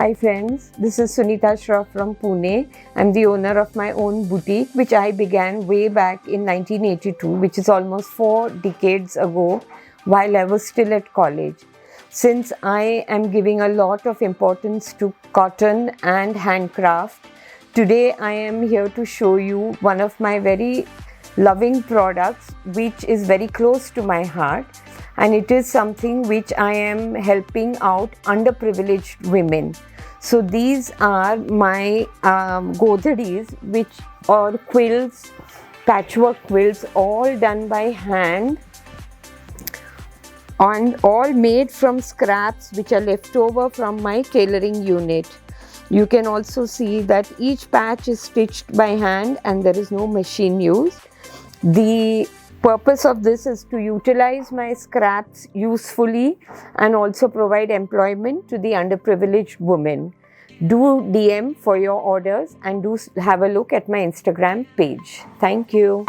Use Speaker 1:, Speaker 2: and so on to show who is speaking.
Speaker 1: Hi friends, this is Sunita Shroff from Pune. I'm the owner of my own boutique which I began way back in 1982, which is almost 4 decades ago while I was still at college. Since I am giving a lot of importance to cotton and handcraft, today I am here to show you one of my very loving products which is very close to my heart, and it is something which I am helping out underprivileged women. So these are my godhadis, which are quilts, patchwork quilts, all done by hand and all made from scraps which are left over from my tailoring unit. You can also see that each patch is stitched by hand and there is no machine used. The purpose of this is to utilize my scraps usefully and also provide employment to the underprivileged women. Do DM for your orders and do have a look at my Instagram page. Thank you.